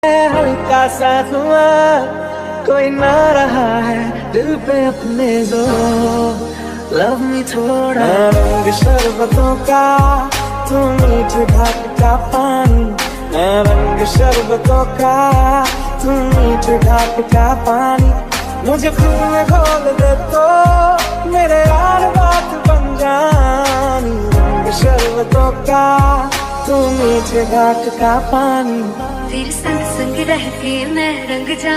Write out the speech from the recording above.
हल्का सा खुमार कोई ना रहा है दिल पे अपने जोर लव मी थोड़ा रंग शरबतों का तू मीठ घाट का पानी रंग शरबतों का तू मीठ घाट का पानी मुझे खून में घोल दे तो मेरे यार बात बन जानी रंग शरबतों का तू मीठे घाट का पानी तेरे संग संग रह के मैं रंग जा